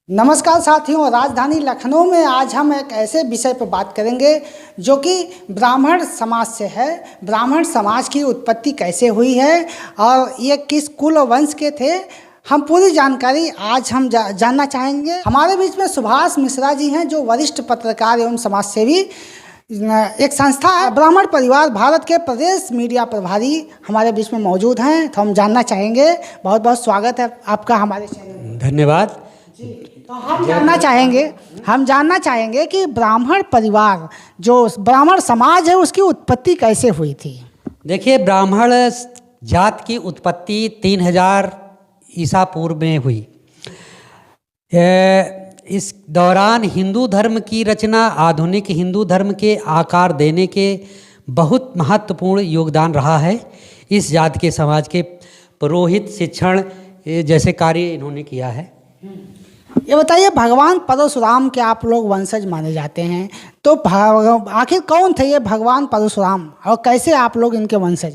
नमस्कार साथियों, राजधानी लखनऊ में आज हम एक ऐसे विषय पर बात करेंगे जो कि ब्राह्मण समाज से है। ब्राह्मण समाज की उत्पत्ति कैसे हुई है और ये किस कुल और वंश के थे, हम पूरी जानकारी आज हम जानना चाहेंगे। हमारे बीच में सुभाष मिश्रा जी हैं, जो वरिष्ठ पत्रकार एवं समाज सेवी। एक संस्था है ब्राह्मण परिवार भारत के प्रदेश मीडिया प्रभारी हमारे बीच में मौजूद हैं, तो हम जानना चाहेंगे। बहुत बहुत स्वागत है आपका हमारे चैनल में। धन्यवाद। तो हम जानना चाहेंगे कि ब्राह्मण परिवार जो ब्राह्मण समाज है उसकी उत्पत्ति कैसे हुई थी। देखिए, ब्राह्मण जात की उत्पत्ति 3000 ईसा पूर्व में हुई। इस दौरान हिंदू धर्म की रचना, आधुनिक हिंदू धर्म के आकार देने के बहुत महत्वपूर्ण योगदान रहा है। इस जात के समाज के पुरोहित, शिक्षण जैसे कार्य इन्होंने किया है। ये बताइए, भगवान परशुराम के आप लोग वंशज माने जाते हैं, तो आखिर कौन थे ये भगवान परशुराम और कैसे आप लोग इनके वंशज?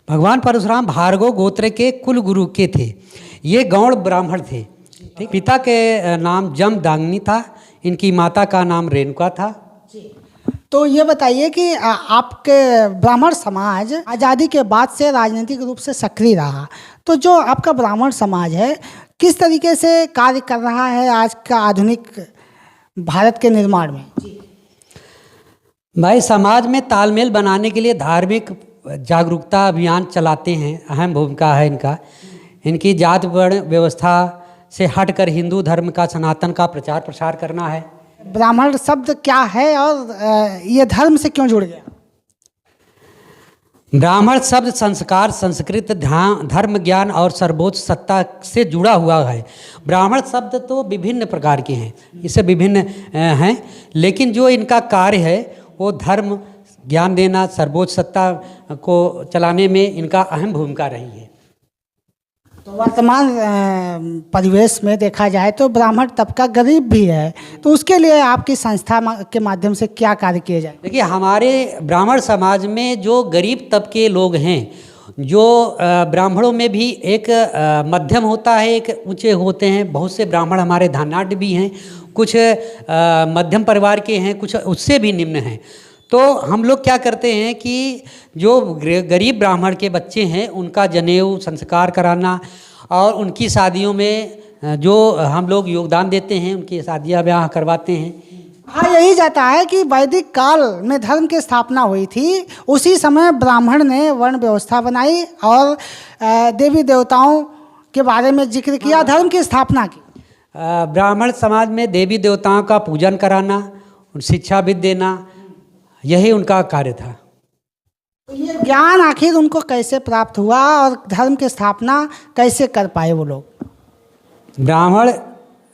भगवान परशुराम भार्गव गोत्र के कुल गुरु के थे। ये गौड़ ब्राह्मण थे। पिता के नाम जमदाग्नि था, इनकी माता का नाम रेणुका था। तो ये बताइए कि आपके ब्राह्मण समाज आज़ादी के बाद से राजनीतिक रूप से सक्रिय रहा, तो जो आपका ब्राह्मण समाज है किस तरीके से कार्य कर रहा है आज का आधुनिक भारत के निर्माण में? भाई, समाज में तालमेल बनाने के लिए धार्मिक जागरूकता अभियान चलाते हैं, अहम भूमिका है इनका। इनकी जात वर्ण व्यवस्था से हटकर हिंदू धर्म का, सनातन का प्रचार प्रसार करना है। ब्राह्मण शब्द क्या है और ये धर्म से क्यों जुड़ गया? ब्राह्मण शब्द संस्कार, संस्कृत, धर्म, ज्ञान और सर्वोच्च सत्ता से जुड़ा हुआ है। ब्राह्मण शब्द तो विभिन्न प्रकार के हैं, इससे विभिन्न हैं, लेकिन जो इनका कार्य है वो धर्म, ज्ञान देना, सर्वोच्च सत्ता को चलाने में इनका अहम भूमिका रही है। तो वर्तमान परिवेश में देखा जाए तो ब्राह्मण तबका गरीब भी है, तो उसके लिए आपकी संस्था के माध्यम से क्या कार्य किए जाए? देखिए, हमारे ब्राह्मण समाज में जो गरीब तबके लोग हैं, जो ब्राह्मणों में भी एक मध्यम होता है, एक ऊंचे होते हैं। बहुत से ब्राह्मण हमारे धनाढ़ भी हैं, कुछ मध्यम परिवार के हैं, कुछ उससे भी निम्न हैं। तो हम लोग क्या करते हैं कि जो गरीब ब्राह्मण के बच्चे हैं उनका जनेऊ संस्कार कराना और उनकी शादियों में जो हम लोग योगदान देते हैं, उनकी शादियाँ ब्याह करवाते हैं। हाँ, यही जाता है कि वैदिक काल में धर्म की स्थापना हुई थी, उसी समय ब्राह्मण ने वर्ण व्यवस्था बनाई और देवी देवताओं के बारे में जिक्र किया, धर्म की स्थापना की। ब्राह्मण समाज में देवी देवताओं का पूजन कराना, शिक्षा भी देना, यही उनका कार्य था। तो ये ज्ञान आखिर उनको कैसे प्राप्त हुआ और धर्म की स्थापना कैसे कर पाए वो लोग? ब्राह्मण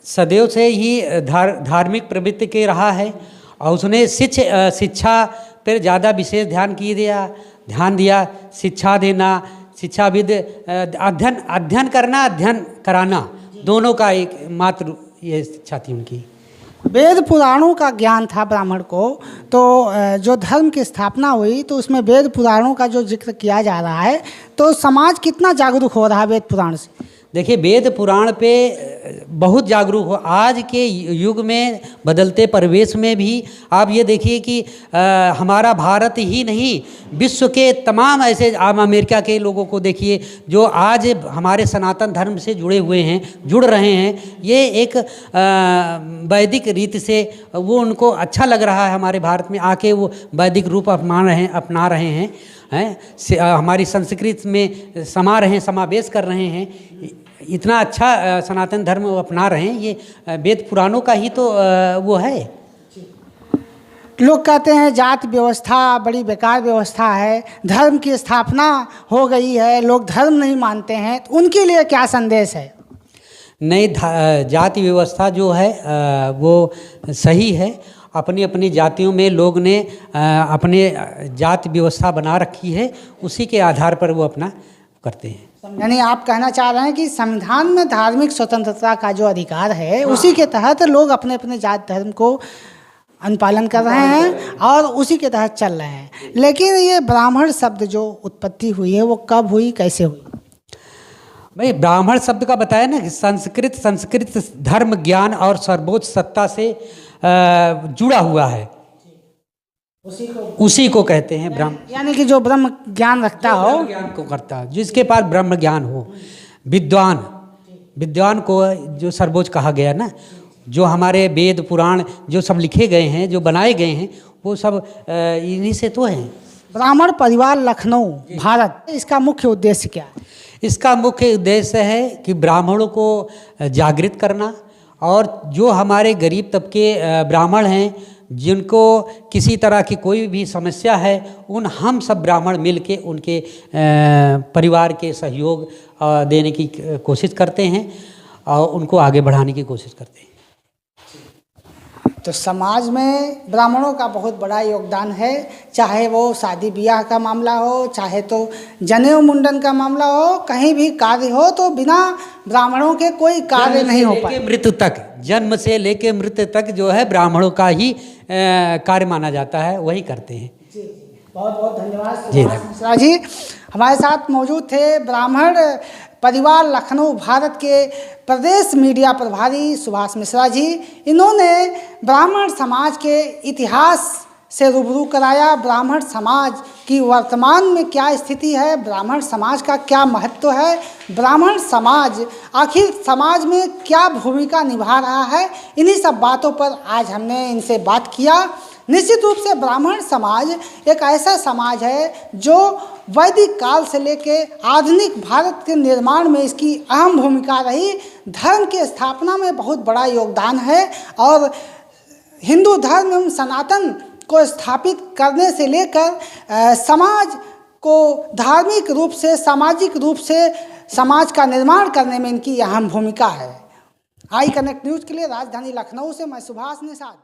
सदैव से ही धार्मिक प्रवृत्ति के रहा है और उसने शिक्षा पर ज़्यादा विशेष ध्यान दिया। शिक्षा देना, शिक्षाविद, अध्ययन करना, अध्ययन कराना, दोनों का एक मात्र ये शिक्षा थी उनकी। वेद पुराणों का ज्ञान था ब्राह्मण को, तो जो धर्म की स्थापना हुई तो उसमें वेद पुराणों का जो जिक्र किया जा रहा है, तो समाज कितना जागरूक हो रहा है वेद पुराण से? देखिए, वेद पुराण पे बहुत जागरूक हो। आज के युग में, बदलते परिवेश में भी आप ये देखिए कि हमारा भारत ही नहीं, विश्व के तमाम ऐसे, आप अमेरिका के लोगों को देखिए जो आज हमारे सनातन धर्म से जुड़ रहे हैं। ये एक वैदिक रीति से वो उनको अच्छा लग रहा है, हमारे भारत में आके वो वैदिक रूप अपना रहे हैं, हमारी संस्कृति में समावेश कर रहे हैं। इतना अच्छा सनातन धर्म अपना रहे हैं। ये वेद पुराणों का ही तो वो है। लोग कहते हैं जात व्यवस्था बड़ी बेकार व्यवस्था है, धर्म की स्थापना हो गई है, लोग धर्म नहीं मानते हैं, तो उनके लिए क्या संदेश है? नहीं, जाति व्यवस्था जो है वो सही है। अपनी अपनी जातियों में लोग ने अपने जाति व्यवस्था बना रखी है, उसी के आधार पर वो अपना करते हैं। यानी आप कहना चाह रहे हैं कि संविधान में धार्मिक स्वतंत्रता का जो अधिकार है, उसी के तहत लोग अपने अपने जात धर्म को अनुपालन कर रहे हैं और उसी के तहत चल रहे हैं। लेकिन ये ब्राह्मण शब्द जो उत्पत्ति हुई है वो कब हुई, कैसे हुई? भाई ब्राह्मण शब्द का बताया ना कि संस्कृत धर्म ज्ञान और सर्वोच्च सत्ता से जुड़ा हुआ है, उसी को कहते हैं ब्राह्मण। यानी कि जो ब्रह्म ज्ञान रखता हो, ब्रह्म ज्ञान को करता है, जिसके पास ब्रह्म ज्ञान हो, विद्वान को जो सर्वोच्च कहा गया ना, जो हमारे वेद पुराण जो सब लिखे गए हैं, जो बनाए गए हैं, वो सब इन्हीं से तो हैं। ब्राह्मण परिवार लखनऊ भारत, इसका मुख्य उद्देश्य क्या है? इसका मुख्य उद्देश्य है कि ब्राह्मणों को जागृत करना, और जो हमारे गरीब तबके ब्राह्मण हैं, जिनको किसी तरह की कोई भी समस्या है, उन हम सब ब्राह्मण मिल के उनके परिवार के सहयोग देने की कोशिश करते हैं और उनको आगे बढ़ाने की कोशिश करते हैं। तो समाज में ब्राह्मणों का बहुत बड़ा योगदान है, चाहे वो शादी ब्याह का मामला हो, चाहे तो जनेऊ मुंडन का मामला हो, कहीं भी कार्य हो तो बिना ब्राह्मणों के कोई कार्य नहीं हो पाए। मृत्यु तक, जन्म से लेके मृत्यु तक जो है ब्राह्मणों का ही कार्य माना जाता है, वही करते हैं। बहुत बहुत धन्यवाद सुभाष मिश्रा जी, हमारे साथ मौजूद थे ब्राह्मण परिवार लखनऊ भारत के प्रदेश मीडिया प्रभारी सुभाष मिश्रा जी। इन्होंने ब्राह्मण समाज के इतिहास से रूबरू कराया, ब्राह्मण समाज की वर्तमान में क्या स्थिति है, ब्राह्मण समाज का क्या महत्व है, ब्राह्मण समाज आखिर समाज में क्या भूमिका निभा रहा है, इन्हीं सब बातों पर आज हमने इनसे बात किया। निश्चित रूप से ब्राह्मण समाज एक ऐसा समाज है जो वैदिक काल से लेके आधुनिक भारत के निर्माण में इसकी अहम भूमिका रही, धर्म की स्थापना में बहुत बड़ा योगदान है, और हिंदू धर्म एवं सनातन को स्थापित करने से लेकर समाज को धार्मिक रूप से, सामाजिक रूप से समाज का निर्माण करने में इनकी अहम भूमिका है। आई कनेक्ट न्यूज़ के लिए राजधानी लखनऊ से मैं सुभाष निषाद।